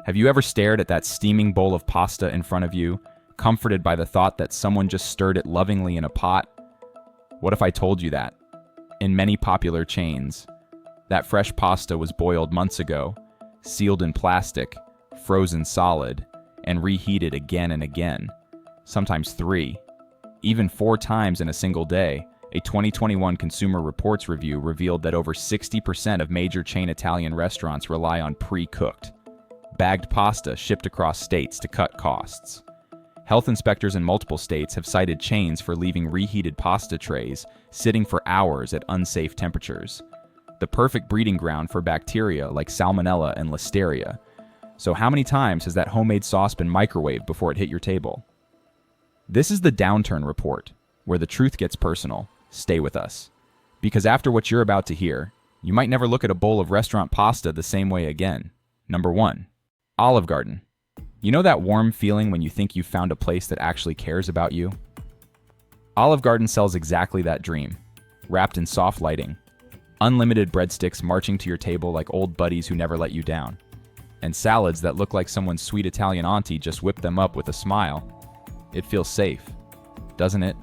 Have you ever stared at that steaming bowl of pasta in front of you, comforted by the thought that someone just stirred it lovingly in a pot? What if I told you that, in many popular chains, that fresh pasta was boiled months ago, sealed in plastic, frozen solid, and reheated again and again, sometimes 3, even 4 times in a single day? A 2021 Consumer Reports review revealed that over 60% of major chain Italian restaurants rely on pre-cooked, bagged pasta shipped across states to cut costs. Health inspectors in multiple states have cited chains for leaving reheated pasta trays sitting for hours at unsafe temperatures, the perfect breeding ground for bacteria like Salmonella and Listeria. So how many times has that homemade sauce been microwaved before it hit your table? This is the Downturn Report, where the truth gets personal. Stay with us. Because after what you're about to hear, you might never look at a bowl of restaurant pasta the same way again. Number 1. Olive Garden. You know that warm feeling when you think you've found a place that actually cares about you? Olive Garden sells exactly that dream, wrapped in soft lighting, unlimited breadsticks marching to your table like old buddies who never let you down, and salads that look like someone's sweet Italian auntie just whipped them up with a smile. It feels safe, doesn't it?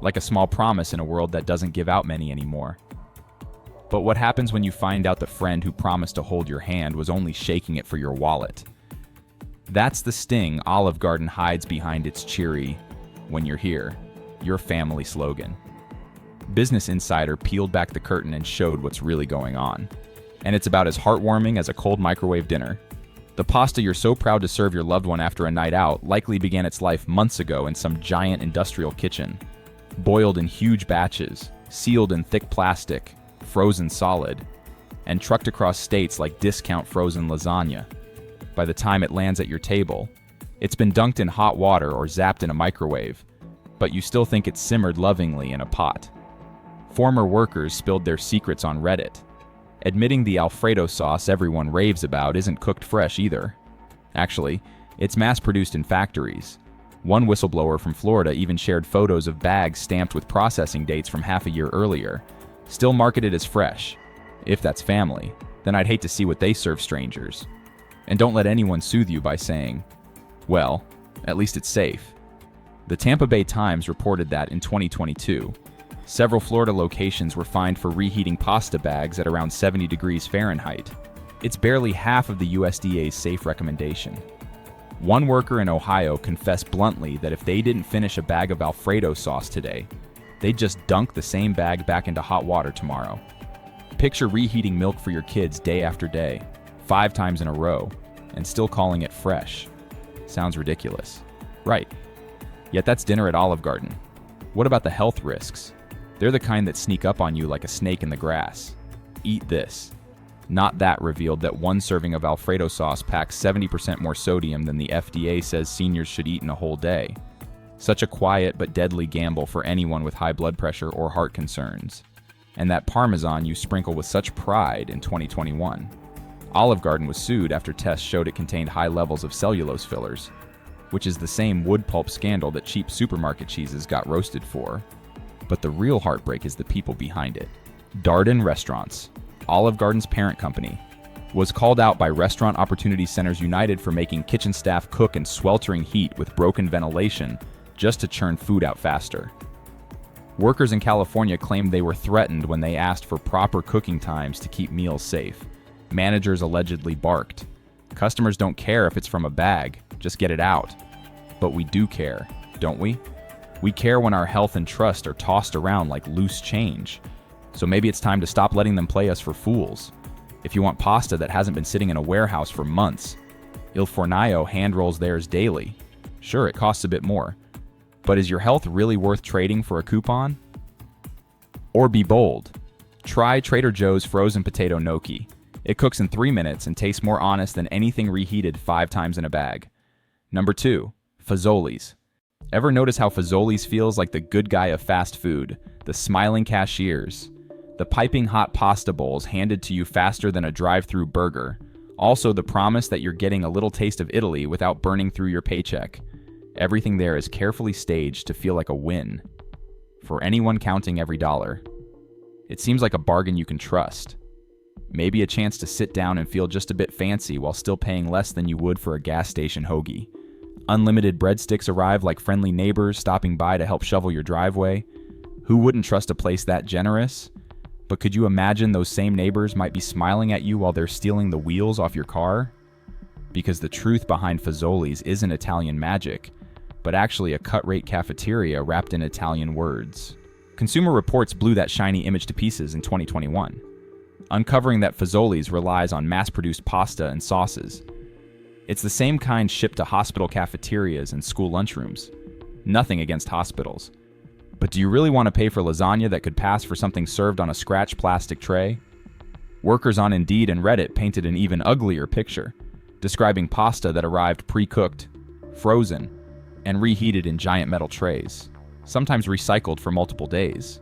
Like a small promise in a world that doesn't give out many anymore. But what happens when you find out the friend who promised to hold your hand was only shaking it for your wallet? That's the sting Olive Garden hides behind its cheery, "When you're here, your family" slogan. Business Insider peeled back the curtain and showed what's really going on. And it's about as heartwarming as a cold microwave dinner. The pasta you're so proud to serve your loved one after a night out likely began its life months ago in some giant industrial kitchen. Boiled in huge batches, sealed in thick plastic, frozen solid, and trucked across states like discount frozen lasagna. By the time it lands at your table, it's been dunked in hot water or zapped in a microwave, but you still think it's simmered lovingly in a pot. Former workers spilled their secrets on Reddit, admitting the Alfredo sauce everyone raves about isn't cooked fresh either. Actually, it's mass-produced in factories. One whistleblower from Florida even shared photos of bags stamped with processing dates from half a year earlier, still marketed as fresh. If that's family, then I'd hate to see what they serve strangers. And don't let anyone soothe you by saying, well, at least it's safe. The Tampa Bay Times reported that in 2022, several Florida locations were fined for reheating pasta bags at around 70 degrees Fahrenheit. It's barely half of the USDA's safe recommendation. One worker in Ohio confessed bluntly that if they didn't finish a bag of Alfredo sauce today, they'd just dunk the same bag back into hot water tomorrow. Picture reheating milk for your kids day after day, 5 times in a row, and still calling it fresh. Sounds ridiculous. Right. Yet that's dinner at Olive Garden. What about the health risks? They're the kind that sneak up on you like a snake in the grass. Eat this. Not that revealed that one serving of Alfredo sauce packs 70% more sodium than the FDA says seniors should eat in a whole day. Such a quiet but deadly gamble for anyone with high blood pressure or heart concerns. And that Parmesan you sprinkle with such pride in 2021. Olive Garden was sued after tests showed it contained high levels of cellulose fillers, which is the same wood pulp scandal that cheap supermarket cheeses got roasted for. But the real heartbreak is the people behind it. Darden Restaurants, Olive Garden's parent company, was called out by Restaurant Opportunity Centers United for making kitchen staff cook in sweltering heat with broken ventilation just to churn food out faster. Workers in California claimed they were threatened when they asked for proper cooking times to keep meals safe. Managers allegedly barked. Customers don't care if it's from a bag, just get it out. But we do care, don't we? We care when our health and trust are tossed around like loose change. So maybe it's time to stop letting them play us for fools. If you want pasta that hasn't been sitting in a warehouse for months, Il Fornaio hand rolls theirs daily. Sure, it costs a bit more. But is your health really worth trading for a coupon? Or be bold. Try Trader Joe's frozen potato gnocchi. It cooks in 3 minutes and tastes more honest than anything reheated 5 times in a bag. Number 2, Fazoli's. Ever notice how Fazoli's feels like the good guy of fast food? The smiling cashiers, the piping hot pasta bowls handed to you faster than a drive-through burger. Also the promise that you're getting a little taste of Italy without burning through your paycheck. Everything there is carefully staged to feel like a win. For anyone counting every dollar. It seems like a bargain you can trust. Maybe a chance to sit down and feel just a bit fancy while still paying less than you would for a gas station hoagie. Unlimited breadsticks arrive like friendly neighbors stopping by to help shovel your driveway. Who wouldn't trust a place that generous? But could you imagine those same neighbors might be smiling at you while they're stealing the wheels off your car? Because the truth behind Fazoli's isn't Italian magic, but actually a cut-rate cafeteria wrapped in Italian words. Consumer Reports blew that shiny image to pieces in 2021, uncovering that Fazoli's relies on mass-produced pasta and sauces. It's the same kind shipped to hospital cafeterias and school lunchrooms. Nothing against hospitals. But do you really want to pay for lasagna that could pass for something served on a scratch plastic tray? Workers on Indeed and Reddit painted an even uglier picture, describing pasta that arrived pre-cooked, frozen, and reheated in giant metal trays, sometimes recycled for multiple days.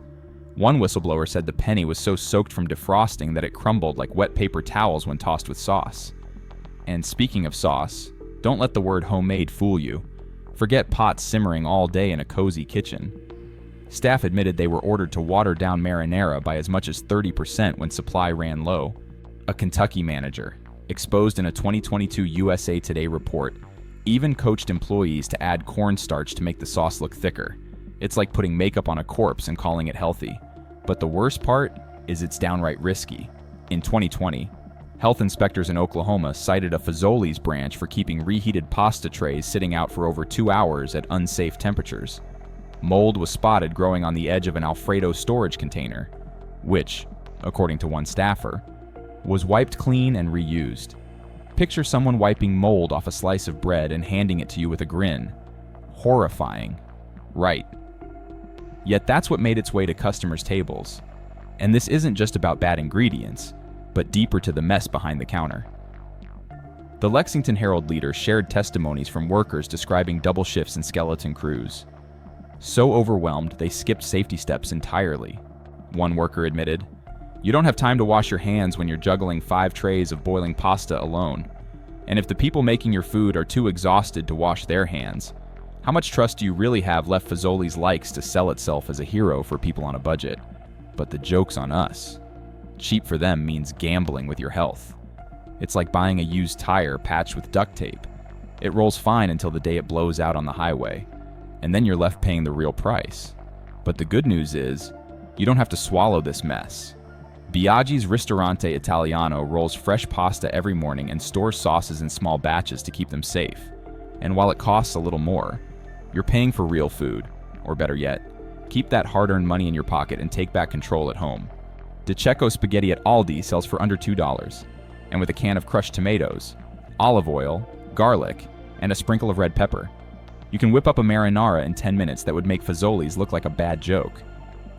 One whistleblower said the penny was so soaked from defrosting that it crumbled like wet paper towels when tossed with sauce. And speaking of sauce, don't let the word homemade fool you. Forget pots simmering all day in a cozy kitchen. Staff admitted they were ordered to water down marinara by as much as 30% when supply ran low. A Kentucky manager, exposed in a 2022 USA Today report, even coached employees to add cornstarch to make the sauce look thicker. It's like putting makeup on a corpse and calling it healthy. But the worst part is it's downright risky. In 2020, health inspectors in Oklahoma cited a Fazoli's branch for keeping reheated pasta trays sitting out for over 2 hours at unsafe temperatures. Mold was spotted growing on the edge of an Alfredo storage container, which, according to one staffer, was wiped clean and reused. Picture someone wiping mold off a slice of bread and handing it to you with a grin. Horrifying. Right. Yet that's what made its way to customers' tables. And this isn't just about bad ingredients, but deeper to the mess behind the counter. The Lexington Herald leader shared testimonies from workers describing double shifts and skeleton crews. So overwhelmed, they skipped safety steps entirely. One worker admitted, "You don't have time to wash your hands when you're juggling 5 trays of boiling pasta alone. And if the people making your food are too exhausted to wash their hands, how much trust do you really have left Fazoli's likes to sell itself as a hero for people on a budget? But the joke's on us. Cheap for them means gambling with your health. It's like buying a used tire patched with duct tape. It rolls fine until the day it blows out on the highway, and then you're left paying the real price. But the good news is, you don't have to swallow this mess. Biaggi's Ristorante Italiano rolls fresh pasta every morning and stores sauces in small batches to keep them safe. And while it costs a little more, you're paying for real food. Or better yet, keep that hard-earned money in your pocket and take back control at home. DiCecco spaghetti at Aldi sells for under $2, and with a can of crushed tomatoes, olive oil, garlic, and a sprinkle of red pepper, you can whip up a marinara in 10 minutes that would make Fazoli's look like a bad joke.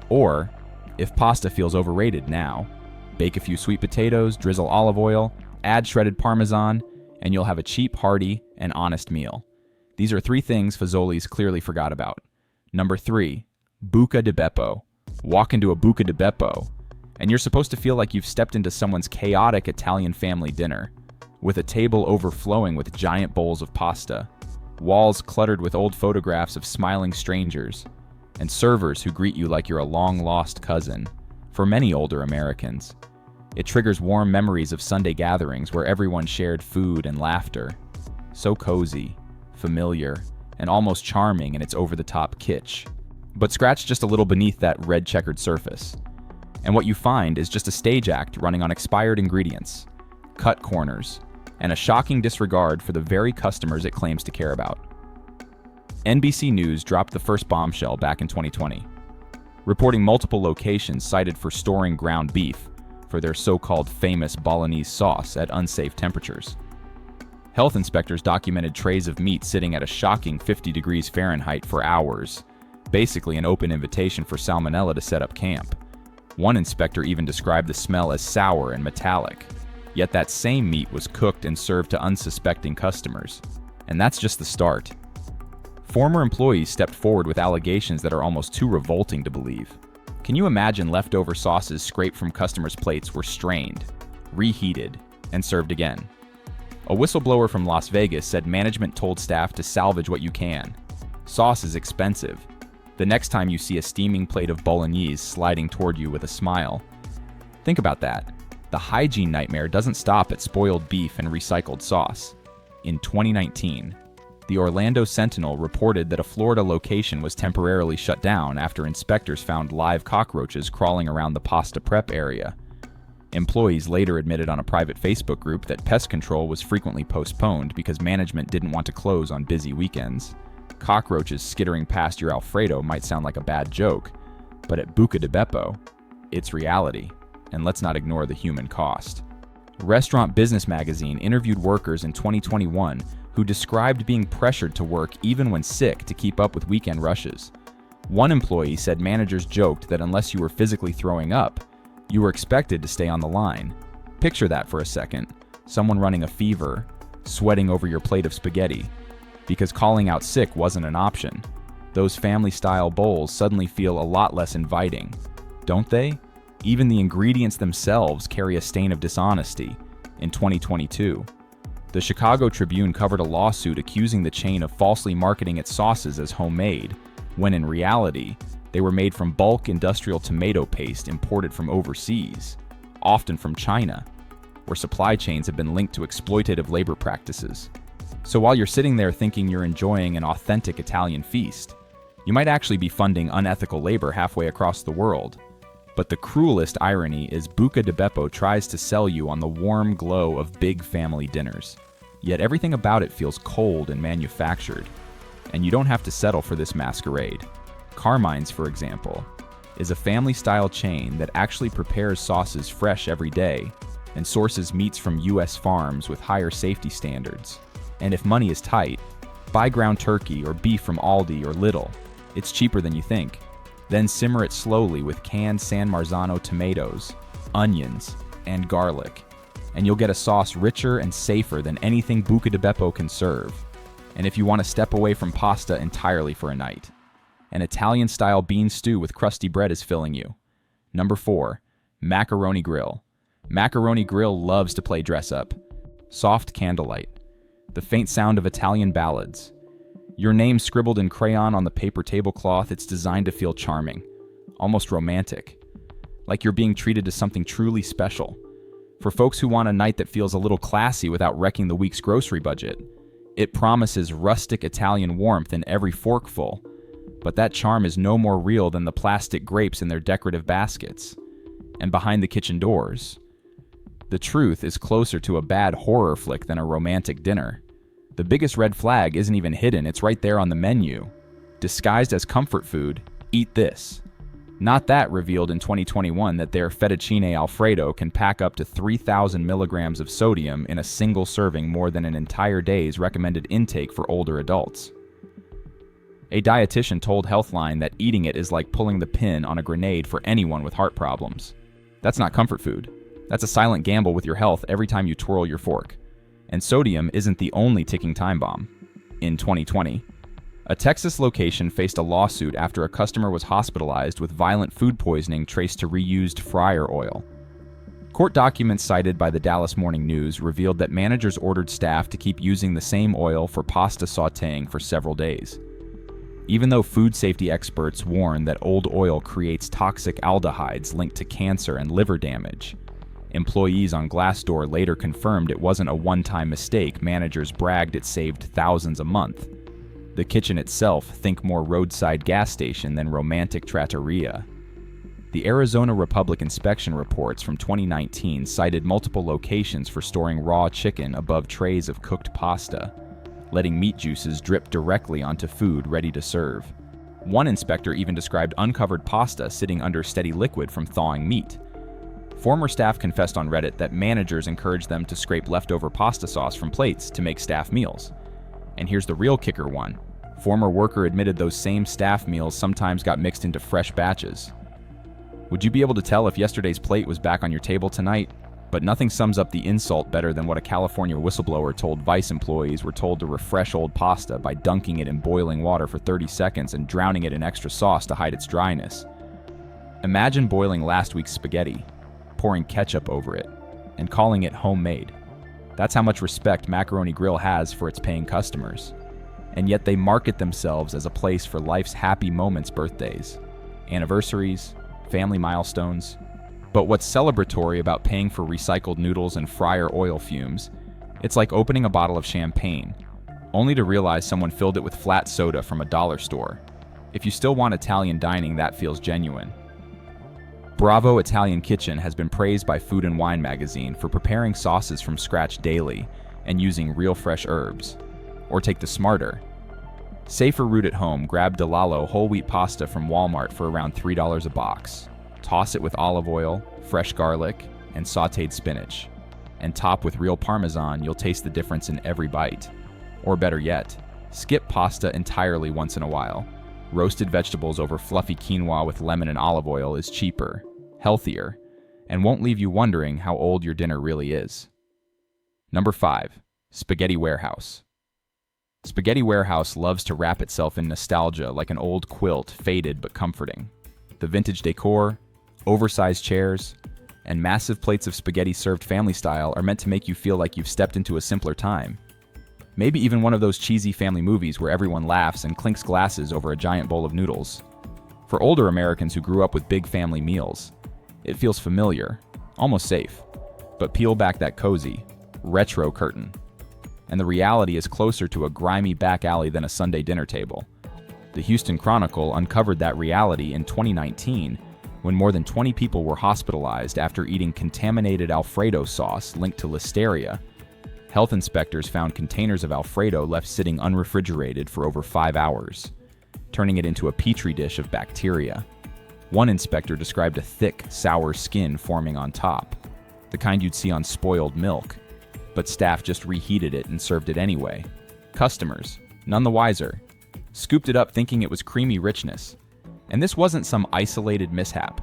Or, if pasta feels overrated now, bake a few sweet potatoes, drizzle olive oil, add shredded Parmesan, and you'll have a cheap, hearty, and honest meal. These are 3 things Fazoli's clearly forgot about. Number 3, buca di beppo. Walk into a buca di beppo, and you're supposed to feel like you've stepped into someone's chaotic Italian family dinner, with a table overflowing with giant bowls of pasta, walls cluttered with old photographs of smiling strangers, and servers who greet you like you're a long-lost cousin. For many older Americans, it triggers warm memories of Sunday gatherings where everyone shared food and laughter. So cozy, familiar, and almost charming in its over-the-top kitsch. But scratch just a little beneath that red checkered surface, and what you find is just a stage act running on expired ingredients, cut corners, and a shocking disregard for the very customers it claims to care about. NBC News dropped the first bombshell back in 2020, reporting multiple locations cited for storing ground beef for their so-called famous Bolognese sauce at unsafe temperatures. Health inspectors documented trays of meat sitting at a shocking 50 degrees Fahrenheit for hours, basically an open invitation for salmonella to set up camp. One inspector even described the smell as sour and metallic, yet that same meat was cooked and served to unsuspecting customers. And that's just the start. Former employees stepped forward with allegations that are almost too revolting to believe. Can you imagine leftover sauces scraped from customers' plates were strained, reheated, and served again? A whistleblower from Las Vegas said management told staff to salvage what you can. Sauce is expensive. The next time you see a steaming plate of bolognese sliding toward you with a smile, think about that. the hygiene nightmare doesn't stop at spoiled beef and recycled sauce. In 2019, the Orlando Sentinel reported that a Florida location was temporarily shut down after inspectors found live cockroaches crawling around the pasta prep area. Employees later admitted on a private Facebook group that pest control was frequently postponed because management didn't want to close on busy weekends. Cockroaches skittering past your Alfredo might sound like a bad joke, but at Buca di Beppo, it's reality, and let's not ignore the human cost. Restaurant Business Magazine interviewed workers in 2021 who described being pressured to work even when sick to keep up with weekend rushes. One employee said managers joked that unless you were physically throwing up, you were expected to stay on the line. Picture that for a second. Someone running a fever, sweating over your plate of spaghetti, because calling out sick wasn't an option. Those family-style bowls suddenly feel a lot less inviting, don't they? Even the ingredients themselves carry a stain of dishonesty. In 2022, the Chicago Tribune covered a lawsuit accusing the chain of falsely marketing its sauces as homemade, when in reality, they were made from bulk industrial tomato paste imported from overseas, often from China, where supply chains have been linked to exploitative labor practices. So while you're sitting there thinking you're enjoying an authentic Italian feast, you might actually be funding unethical labor halfway across the world. But the cruelest irony is Buca di Beppo tries to sell you on the warm glow of big family dinners. Yet everything about it feels cold and manufactured. And you don't have to settle for this masquerade. Carmine's, for example, is a family-style chain that actually prepares sauces fresh every day and sources meats from US farms with higher safety standards. And if money is tight, buy ground turkey or beef from Aldi or Lidl. It's cheaper than you think. Then simmer it slowly with canned San Marzano tomatoes, onions, and garlic, and you'll get a sauce richer and safer than anything Buca di Beppo can serve. And if you want to step away from pasta entirely for a night, an Italian-style bean stew with crusty bread is filling you. Number 4, Macaroni Grill. Macaroni Grill loves to play dress-up. Soft candlelight. The faint sound of Italian ballads. Your name scribbled in crayon on the paper tablecloth, it's designed to feel charming, almost romantic, like you're being treated to something truly special. For folks who want a night that feels a little classy without wrecking the week's grocery budget, it promises rustic Italian warmth in every forkful, but that charm is no more real than the plastic grapes in their decorative baskets. And behind the kitchen doors, the truth is closer to a bad horror flick than a romantic dinner. The biggest red flag isn't even hidden, it's right there on the menu. Disguised as comfort food, eat this. Not that revealed in 2021 that their fettuccine alfredo can pack up to 3,000 milligrams of sodium in a single serving, more than an entire day's recommended intake for older adults. A dietitian told Healthline that eating it is like pulling the pin on a grenade for anyone with heart problems. That's not comfort food. That's a silent gamble with your health every time you twirl your fork. And sodium isn't the only ticking time bomb. In 2020, a Texas location faced a lawsuit after a customer was hospitalized with violent food poisoning traced to reused fryer oil. Court documents cited by the Dallas Morning News revealed that managers ordered staff to keep using the same oil for pasta sautéing for several days. Even though food safety experts warn that old oil creates toxic aldehydes linked to cancer and liver damage, employees on Glassdoor later confirmed it wasn't a one-time mistake. Managers bragged it saved thousands a month. The kitchen itself, think more roadside gas station than romantic trattoria. The Arizona Republic inspection reports from 2019 cited multiple locations for storing raw chicken above trays of cooked pasta, letting meat juices drip directly onto food ready to serve. One inspector even described uncovered pasta sitting under steady liquid from thawing meat. Former staff confessed on Reddit that managers encouraged them to scrape leftover pasta sauce from plates to make staff meals. And here's the real kicker one. Former worker admitted those same staff meals sometimes got mixed into fresh batches. Would you be able to tell if yesterday's plate was back on your table tonight? But nothing sums up the insult better than what a California whistleblower told Vice employees were told to refresh old pasta by dunking it in boiling water for 30 seconds and drowning it in extra sauce to hide its dryness. Imagine boiling last week's spaghetti, pouring ketchup over it, and calling it homemade. That's how much respect Macaroni Grill has for its paying customers. And yet they market themselves as a place for life's happy moments, birthdays, anniversaries, family milestones. But what's celebratory about paying for recycled noodles and fryer oil fumes? It's like opening a bottle of champagne, only to realize someone filled it with flat soda from a dollar store. If you still want Italian dining, that feels genuine. Bravo Italian Kitchen has been praised by Food and Wine magazine for preparing sauces from scratch daily and using real fresh herbs. Or take the smarter, safer route at home. Grab DeLallo whole wheat pasta from Walmart for around $3 a box. Toss it with olive oil, fresh garlic, and sautéed spinach. And top with real Parmesan. You'll taste the difference in every bite. Or better yet, skip pasta entirely once in a while. Roasted vegetables over fluffy quinoa with lemon and olive oil is cheaper, healthier, and won't leave you wondering how old your dinner really is. Number 5. Spaghetti Warehouse. Spaghetti Warehouse loves to wrap itself in nostalgia like an old quilt, faded but comforting. The vintage decor, oversized chairs, and massive plates of spaghetti served family style are meant to make you feel like you've stepped into a simpler time. Maybe even one of those cheesy family movies where everyone laughs and clinks glasses over a giant bowl of noodles. For older Americans who grew up with big family meals, it feels familiar, almost safe. But peel back that cozy, retro curtain, and the reality is closer to a grimy back alley than a Sunday dinner table. The Houston Chronicle uncovered that reality in 2019 when more than 20 people were hospitalized after eating contaminated Alfredo sauce linked to listeria. Health inspectors found containers of Alfredo left sitting unrefrigerated for over 5 hours, turning it into a petri dish of bacteria. One inspector described a thick, sour skin forming on top, the kind you'd see on spoiled milk, but staff just reheated it and served it anyway. Customers, none the wiser, scooped it up thinking it was creamy richness. And this wasn't some isolated mishap.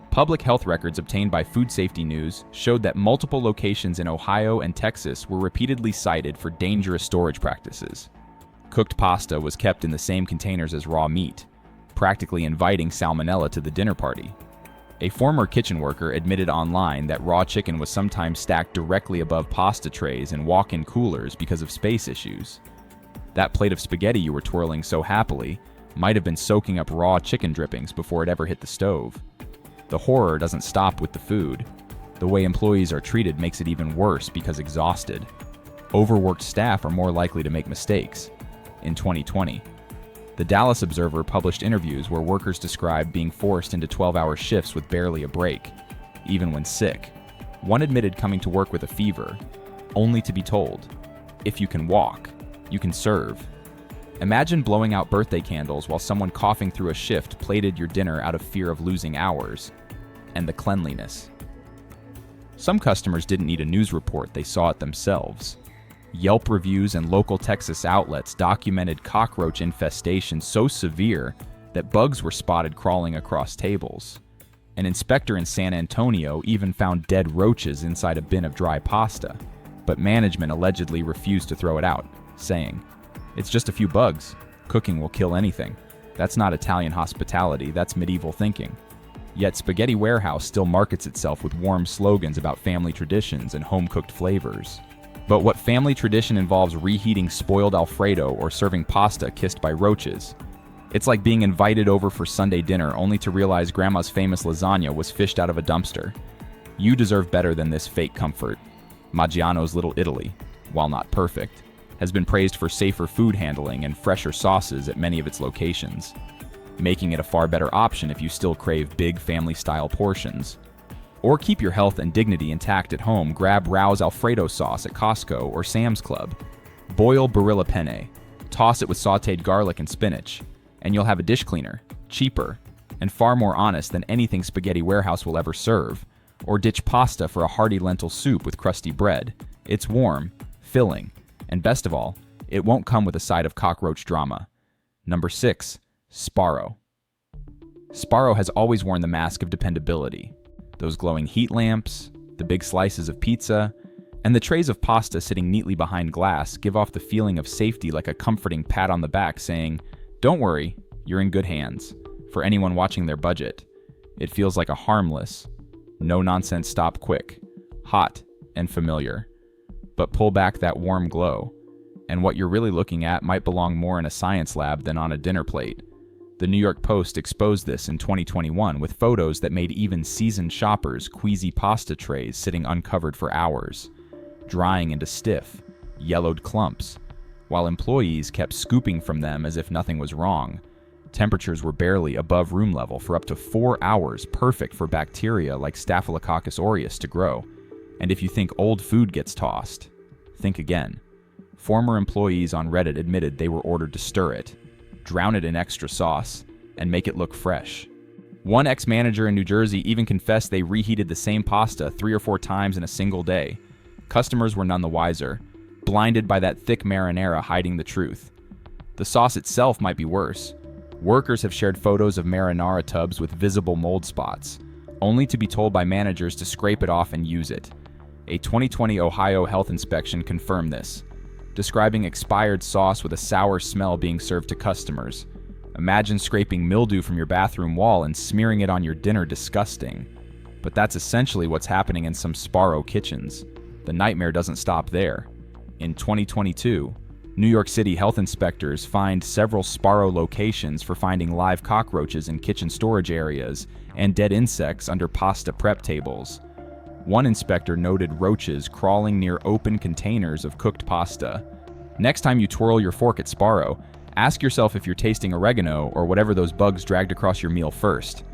Public health records obtained by Food Safety News showed that multiple locations in Ohio and Texas were repeatedly cited for dangerous storage practices. Cooked pasta was kept in the same containers as raw meat, practically inviting salmonella to the dinner party. A former kitchen worker admitted online that raw chicken was sometimes stacked directly above pasta trays in walk-in coolers because of space issues. That plate of spaghetti you were twirling so happily might have been soaking up raw chicken drippings before it ever hit the stove. The horror doesn't stop with the food. The way employees are treated makes it even worse because exhausted. Overworked staff are more likely to make mistakes. In 2020, the Dallas Observer published interviews where workers described being forced into 12-hour shifts with barely a break, even when sick. One admitted coming to work with a fever, only to be told, if you can walk, you can serve. Imagine blowing out birthday candles while someone coughing through a shift plated your dinner out of fear of losing hours. And the cleanliness. Some customers didn't need a news report, they saw it themselves. Yelp reviews and local Texas outlets documented cockroach infestation so severe that bugs were spotted crawling across tables. An inspector in San Antonio even found dead roaches inside a bin of dry pasta, but management allegedly refused to throw it out, saying, "It's just a few bugs. Cooking will kill anything. That's not Italian hospitality, that's medieval thinking." Yet Spaghetti Warehouse still markets itself with warm slogans about family traditions and home-cooked flavors. But what family tradition involves reheating spoiled Alfredo or serving pasta kissed by roaches? It's like being invited over for Sunday dinner only to realize grandma's famous lasagna was fished out of a dumpster. You deserve better than this fake comfort. Maggiano's Little Italy, while not perfect, has been praised for safer food handling and fresher sauces at many of its locations, making it a far better option if you still crave big family-style portions. Or keep your health and dignity intact at home, grab Rao's Alfredo sauce at Costco or Sam's Club. Boil Barilla penne, toss it with sautéed garlic and spinach, and you'll have a dish cleaner, cheaper, and far more honest than anything Spaghetti Warehouse will ever serve. Or ditch pasta for a hearty lentil soup with crusty bread. It's warm, filling, and best of all, it won't come with a side of cockroach drama. Number 6. Sparrow. Sparrow has always worn the mask of dependability. Those glowing heat lamps, the big slices of pizza, and the trays of pasta sitting neatly behind glass give off the feeling of safety like a comforting pat on the back saying, "Don't worry, you're in good hands." For anyone watching their budget, it feels like a harmless, no-nonsense stop quick, hot and familiar. But pull back that warm glow, and what you're really looking at might belong more in a science lab than on a dinner plate. The New York Post exposed this in 2021 with photos that made even seasoned shoppers queasy pasta trays sitting uncovered for hours, drying into stiff, yellowed clumps, while employees kept scooping from them as if nothing was wrong. Temperatures were barely above room level for up to 4 hours, perfect for bacteria like Staphylococcus aureus to grow. And if you think old food gets tossed, think again. Former employees on Reddit admitted they were ordered to stir it, drown it in extra sauce, and make it look fresh. One ex-manager in New Jersey even confessed they reheated the same pasta 3 or 4 times in a single day. Customers were none the wiser, blinded by that thick marinara hiding the truth. The sauce itself might be worse. Workers have shared photos of marinara tubs with visible mold spots, only to be told by managers to scrape it off and use it. A 2020 Ohio health inspection confirmed this, describing expired sauce with a sour smell being served to customers. Imagine scraping mildew from your bathroom wall and smearing it on your dinner. Disgusting. But that's essentially what's happening in some Sparrow kitchens. The nightmare doesn't stop there. In 2022, New York City health inspectors fined several Sparrow locations for finding live cockroaches in kitchen storage areas and dead insects under pasta prep tables. One inspector noted roaches crawling near open containers of cooked pasta. Next time you twirl your fork at Sparrow, ask yourself if you're tasting oregano or whatever those bugs dragged across your meal first.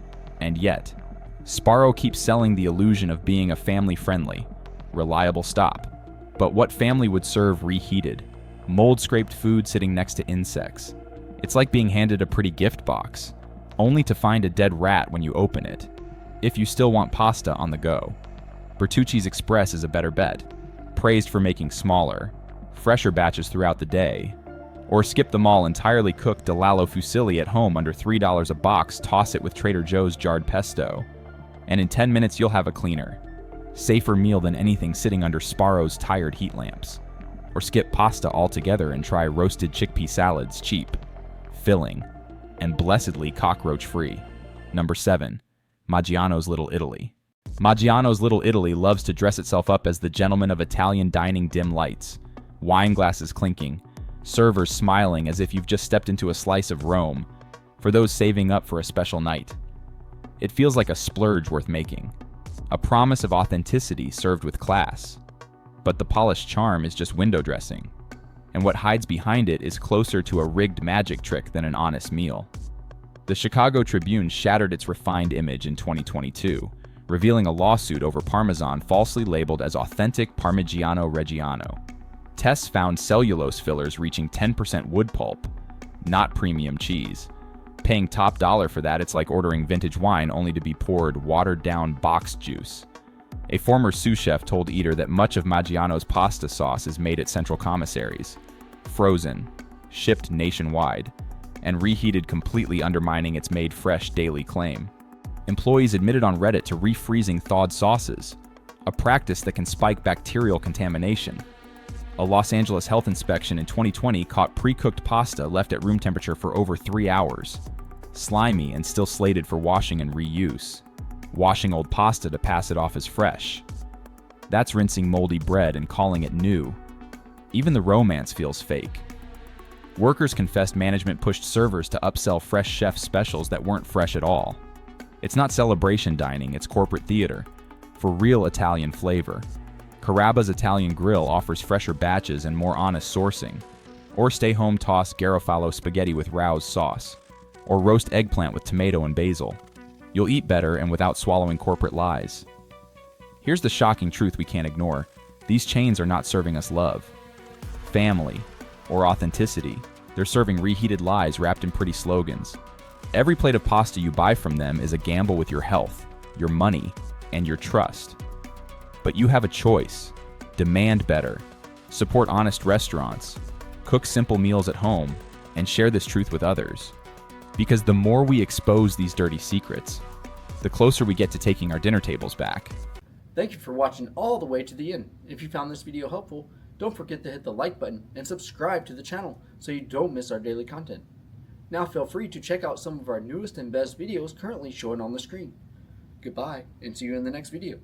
And yet, Sparrow keeps selling the illusion of being a family-friendly, reliable stop. But what family would serve reheated, mold-scraped food sitting next to insects? It's like being handed a pretty gift box, only to find a dead rat when you open it. If you still want pasta on the go, Bertucci's Express is a better bet, praised for making smaller, fresher batches throughout the day. Or skip them all, entirely cooked Delalo fusilli at home under $3 a box, toss it with Trader Joe's jarred pesto. And in 10 minutes you'll have a cleaner, safer meal than anything sitting under Sparrow's tired heat lamps. Or skip pasta altogether and try roasted chickpea salads, cheap, filling, and blessedly cockroach-free. Number 7. Maggiano's Little Italy. Maggiano's Little Italy loves to dress itself up as the gentleman of Italian dining. Dim lights, wine glasses clinking, servers smiling as if you've just stepped into a slice of Rome, for those saving up for a special night. It feels like a splurge worth making, a promise of authenticity served with class. But the polished charm is just window dressing, and what hides behind it is closer to a rigged magic trick than an honest meal. The Chicago Tribune shattered its refined image in 2022, revealing a lawsuit over Parmesan falsely labeled as authentic Parmigiano Reggiano. Tests found cellulose fillers reaching 10% wood pulp, not premium cheese. Paying top dollar for that, it's like ordering vintage wine only to be poured watered-down boxed juice. A former sous chef told Eater that much of Maggiano's pasta sauce is made at central commissaries, frozen, shipped nationwide, and reheated, completely undermining its made fresh daily claim. Employees admitted on Reddit to refreezing thawed sauces, a practice that can spike bacterial contamination. A Los Angeles health inspection in 2020 caught pre-cooked pasta left at room temperature for over 3 hours, slimy and still slated for washing and reuse. Washing old pasta to pass it off as fresh. That's rinsing moldy bread and calling it new. Even the romance feels fake. Workers confessed management pushed servers to upsell fresh chef specials that weren't fresh at all. It's not celebration dining, it's corporate theater, for real Italian flavor. Carrabba's Italian Grill offers fresher batches and more honest sourcing. Or stay-home toss Garofalo spaghetti with Rao's sauce. Or roast eggplant with tomato and basil. You'll eat better and without swallowing corporate lies. Here's the shocking truth we can't ignore. These chains are not serving us love, family, or authenticity. They're serving reheated lies wrapped in pretty slogans. Every plate of pasta you buy from them is a gamble with your health, your money, and your trust. But you have a choice. Demand better. Support honest restaurants. Cook simple meals at home, and share this truth with others. Because the more we expose these dirty secrets, the closer we get to taking our dinner tables back. Thank you for watching all the way to the end. If you found this video helpful, don't forget to hit the like button and subscribe to the channel so you don't miss our daily content. Now feel free to check out some of our newest and best videos currently showing on the screen. Goodbye, and see you in the next video.